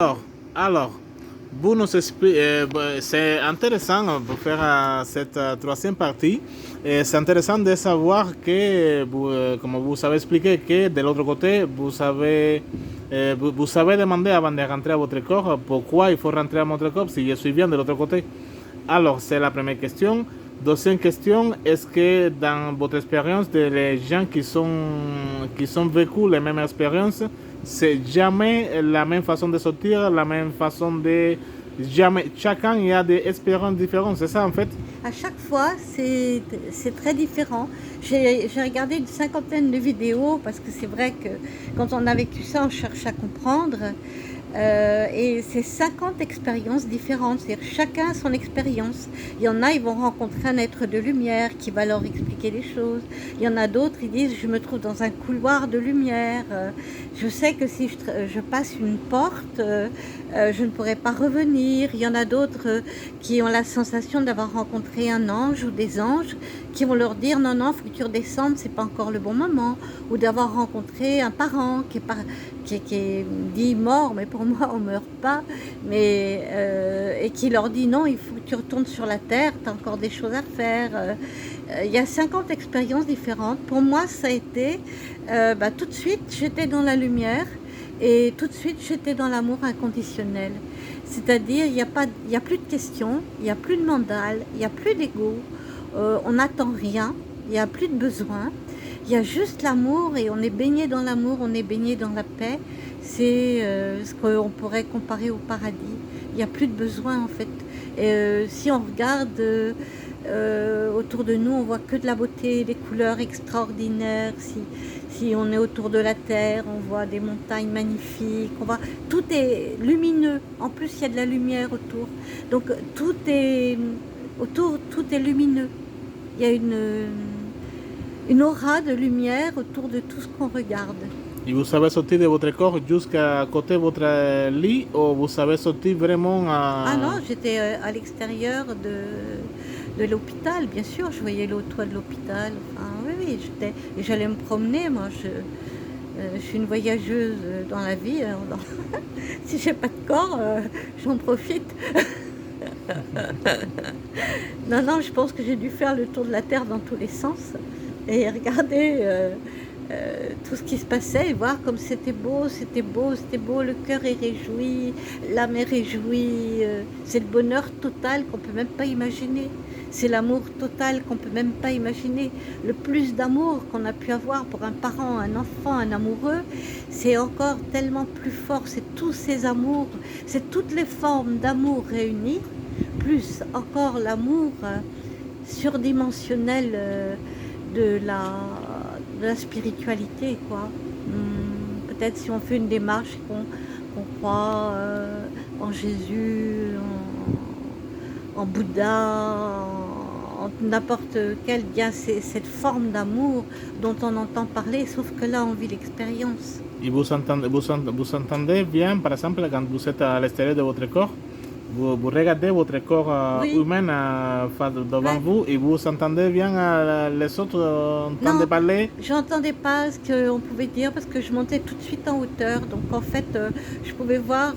Alors, alors, vous nous expliquez, c'est intéressant pour faire cette troisième partie. C'est intéressant de savoir que, comme vous avez expliqué, que de l'autre côté, vous savez demander avant de rentrer à votre corps pourquoi il faut rentrer à votre corps si je suis bien de l'autre côté. Alors, c'est la première question. Deuxième question, est-ce que dans votre expérience, les gens qui sont vécu les mêmes expériences, c'est jamais la même façon de sortir, la même façon de... Jamais, chacun il y a des expériences différentes, c'est ça en fait? À chaque fois, c'est très différent. J'ai regardé une cinquantaine de vidéos parce que c'est vrai que quand on a vécu ça, on cherche à comprendre. Et c'est 50 expériences différentes, c'est-à-dire chacun a son expérience. Il y en a, ils vont rencontrer un être de lumière qui va leur expliquer les choses. Il y en a d'autres, ils disent, je me trouve dans un couloir de lumière. Je sais que si je passe une porte, je ne pourrai pas revenir. Il y en a d'autres qui ont la sensation d'avoir rencontré un ange ou des anges qui vont leur dire non, non, faut que tu redescendes, c'est pas encore le bon moment. Ou d'avoir rencontré un parent qui est dit mort, mais pour moi on meurt pas, mais et qui leur dit non, il faut que tu retournes sur la terre, tu as encore des choses à faire. Il y a 50 expériences différentes. Pour moi, ça a été tout de suite, j'étais dans la lumière et tout de suite, j'étais dans l'amour inconditionnel. C'est-à-dire, il y a plus de questions, il n'y a plus de mandale, il n'y a plus d'ego, on n'attend rien, il n'y a plus de besoin. Il y a juste l'amour et on est baigné dans l'amour, on est baigné dans la paix. C'est ce qu'on pourrait comparer au paradis. Il n'y a plus de besoin en fait. Si on regarde autour de nous, on voit que de la beauté, des couleurs extraordinaires. Si on est autour de la terre, on voit des montagnes magnifiques. Tout est lumineux. En plus, il y a de la lumière autour. Donc tout est autour, tout est lumineux. Il y a une aura de lumière autour de tout ce qu'on regarde. Et vous savez sortir de votre corps jusqu'à côté de votre lit ou vous savez sortir vraiment à... Ah non, j'étais à l'extérieur de l'hôpital, bien sûr, je voyais le toit de l'hôpital. Enfin, oui, et j'allais me promener, moi, je suis une voyageuse dans la vie. Alors si j'ai pas de corps, j'en profite. Non, non, je pense que j'ai dû faire le tour de la Terre dans tous les sens et regarder tout ce qui se passait et voir comme c'était beau, c'était beau, c'était beau, le cœur est réjoui, l'âme est réjouie, c'est le bonheur total qu'on peut même pas imaginer, c'est l'amour total qu'on peut même pas imaginer, le plus d'amour qu'on a pu avoir pour un parent, un enfant, un amoureux, c'est encore tellement plus fort, c'est tous ces amours, c'est toutes les formes d'amour réunies, plus encore l'amour surdimensionnel de la spiritualité, quoi. Peut-être si on fait une démarche et qu'on croit en Jésus, en Bouddha, en n'importe quel bien, c'est cette forme d'amour dont on entend parler, sauf que là, on vit l'expérience. Et vous entendez bien, par exemple, quand vous êtes à l'extérieur de votre corps, vous regardez votre corps Oui, humain devant ouais. vous et vous entendez bien les autres entendre Non, parler. j'entendais pas ce qu'on pouvait dire parce que je montais tout de suite en hauteur. Donc en fait, je pouvais voir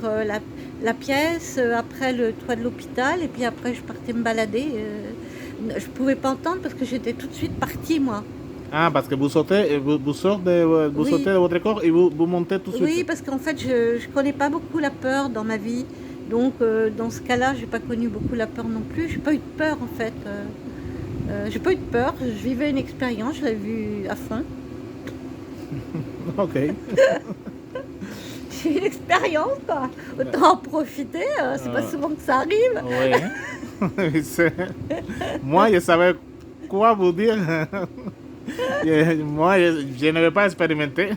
la pièce, après le toit de l'hôpital, et puis après je partais me balader. Je pouvais pas entendre parce que j'étais tout de suite partie, moi. Ah, parce que vous sortez Oui, de votre corps et vous montez tout de oui, suite. parce qu'en fait, je connais pas beaucoup la peur dans ma vie. Donc dans ce cas-là, j'ai pas connu beaucoup la peur non plus. J'ai pas eu de peur en fait. J'ai pas eu de peur. Je vivais une expérience, je l'ai vue à fond. Ok. J'ai une expérience, quoi. Autant en profiter, c'est pas souvent que ça arrive. Oui. Moi, je savais quoi vous dire. Moi, je ne vais pas expérimenter,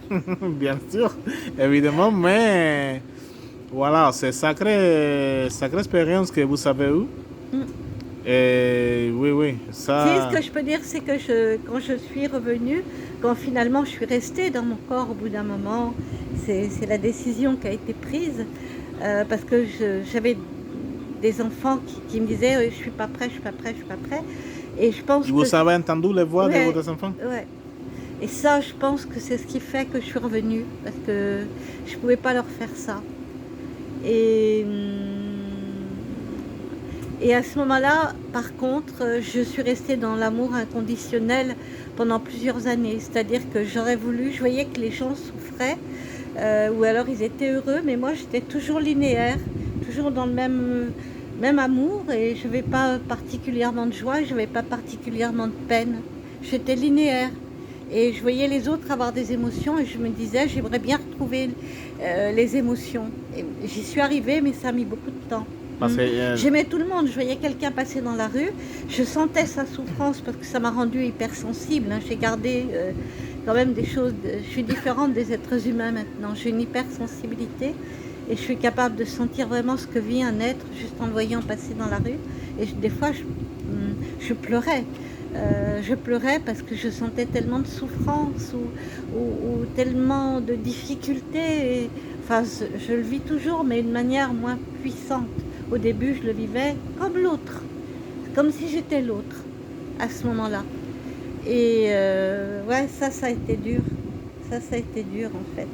bien sûr, évidemment, mais voilà, c'est sacrée expérience que vous avez eue. Mm. Et oui, oui, Si, ce ça. que je peux dire, c'est que quand je suis revenue, quand finalement je suis restée dans mon corps au bout d'un moment, c'est la décision qui a été prise, parce que j'avais des enfants qui me disaient je suis pas prêt, je suis pas prêt, je suis pas prêt. Et je pense Et que... vous avez entendu les voix de Ouais, vos enfants? ouais. Et ça, je pense que c'est ce qui fait que je suis revenue, parce que je pouvais pas leur faire ça. Et, et à ce moment-là, par contre, je suis restée dans l'amour inconditionnel pendant plusieurs années. C'est-à-dire que j'aurais voulu, je voyais que les gens souffraient, ou alors ils étaient heureux, mais moi j'étais toujours linéaire, toujours dans le même amour, et je n'avais pas particulièrement de joie, je n'avais pas particulièrement de peine. J'étais linéaire. Et je voyais les autres avoir des émotions et je me disais, j'aimerais bien retrouver les émotions. Et j'y suis arrivée, mais ça a mis beaucoup de temps. J'aimais tout le monde. Je voyais quelqu'un passer dans la rue, je sentais sa souffrance parce que ça m'a rendue hypersensible. J'ai gardé quand même des choses. Je suis différente des êtres humains maintenant. J'ai une hypersensibilité et je suis capable de sentir vraiment ce que vit un être juste en le voyant passer dans la rue. Et des fois, je pleurais. Je pleurais parce que je sentais tellement de souffrance ou tellement de difficultés. Et, enfin, je le vis toujours, mais d'une manière moins puissante. Au début, je le vivais comme l'autre, comme si j'étais l'autre à ce moment-là. Et ouais, ça a été dur. Ça a été dur en fait.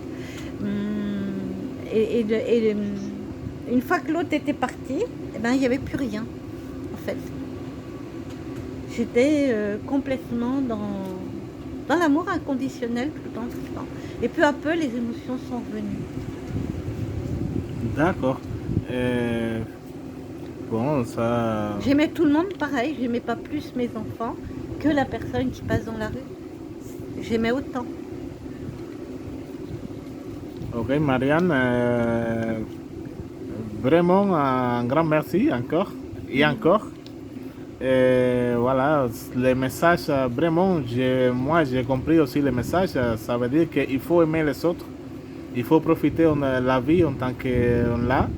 Une fois que l'autre était parti, eh ben, il n'y avait plus rien en fait. J'étais complètement dans l'amour inconditionnel tout le temps. Et peu à peu, les émotions sont revenues. D'accord. Bon, ça... J'aimais tout le monde pareil. J'aimais pas plus mes enfants que la personne qui passe dans la rue. J'aimais autant. Ok, Marianne, vraiment un grand merci encore et encore. Et voilà, les messages, vraiment, moi j'ai compris aussi les messages. Ça veut dire qu'il faut aimer les autres, il faut profiter de la vie en tant qu'on l'a.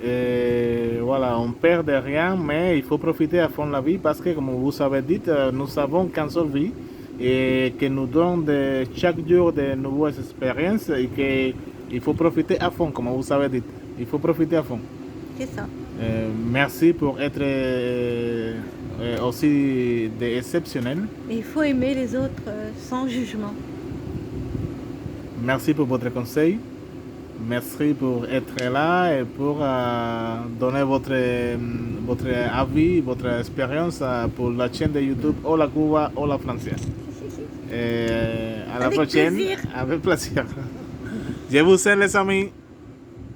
Et voilà, on perd de rien, mais il faut profiter à fond de la vie parce que, comme vous avez dit, nous avons qu'une seule vie et que nous donne chaque jour de nouvelles expériences et qu'il faut profiter à fond, comme vous avez dit. Il faut profiter à fond. C'est ça. Merci pour être aussi exceptionnel. Et il faut aimer les autres sans jugement. Merci pour votre conseil. Merci pour être là et pour donner votre avis, votre expérience pour la chaîne de YouTube Hola Cuba, Hola Francia. À la prochaine. Plaisir. Avec plaisir. Je vous aime les amis.